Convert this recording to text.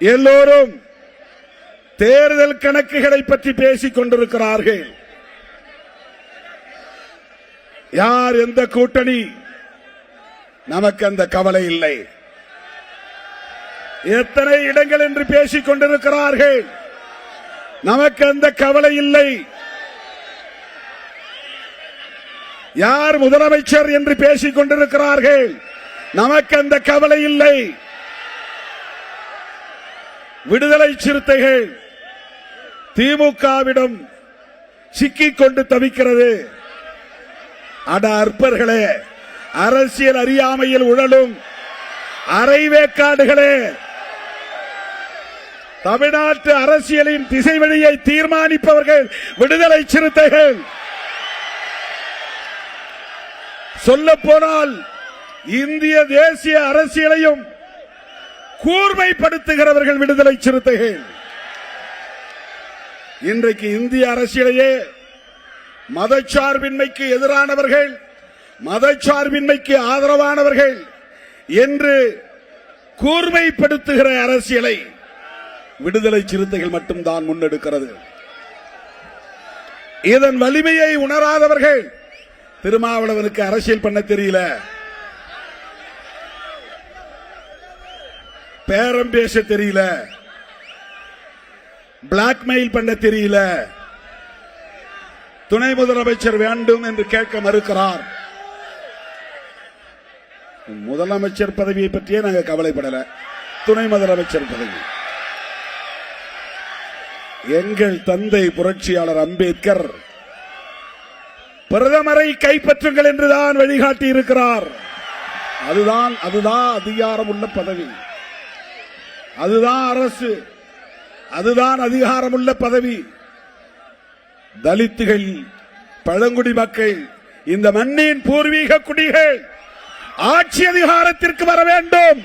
எல்லோரும் தேர்தல் கணக்குகளை பற்றி பேசிக் கொண்டிருக்கிறார்கள். யார் எந்த கூட்டணி, நமக்கு அந்த கவலை இல்லை. எத்தனை இடங்கள் என்று பேசிக் கொண்டிருக்கிறார்கள், நமக்கு அந்த கவலை இல்லை. யார் முதலமைச்சர் என்று பேசிக் கொண்டிருக்கிறார்கள், நமக்கு அந்த கவலை இல்லை. விடுதலை சிறுத்தைகள் திமுகவிடம் சிக்கிக் கொண்டு தவிக்கிறது. அட அற்பர்களே, அரசியல் அறியாமையில் உழலும் அரைவேக்காடுகளே, தமிழ்நாட்டு அரசியலின் திசை வழியை தீர்மானிப்பவர்கள் விடுதலை சிறுத்தைகள். சொல்ல போனால் இந்திய தேசிய அரசியலையும் கூர்மைப்படுத்துகிறவர்கள் விடுதலை சிறுத்தைகள். இன்றைக்கு இந்திய அரசியலையே மதச்சார்பின்மைக்கு எதிரானவர்கள், மதச்சார்பின்மைக்கு ஆதரவானவர்கள் என்று கூர்மைப்படுத்துகிற அரசியலை விடுதலை சிறுத்தைகள் மட்டும்தான் முன்னெடுக்கிறது. இதன் வலிமையை உணராதவர்கள், திருமாவளவனுக்கு அரசியல் பண்ண தெரியல, பேரம் பேச தெரியல, பிளாக்மெயில் பண்ண தெரியல, துணை முதலமைச்சர் வேண்டும் என்று கேட்க மறுக்கிறார். முதலமைச்சர் பதவியை பற்றியே நாங்கள் கவலைப்படல, துணை முதலமைச்சர் பதவி எங்கள் தந்தை புரட்சியாளர் அம்பேத்கர் பிரதமரை கைப்பற்றுங்கள் என்றுதான் வழிகாட்டி இருக்கிறார். அதுதான் அதிகாரம் உள்ள பதவி, அதுதான் அரசு, அதுதான் அதிகாரமுள்ள பதவி. தலித்துகள், பழங்குடி மக்கள், இந்த மண்ணின் பூர்வீக குடிகள் ஆட்சி அதிகாரத்திற்கு வர வேண்டும்.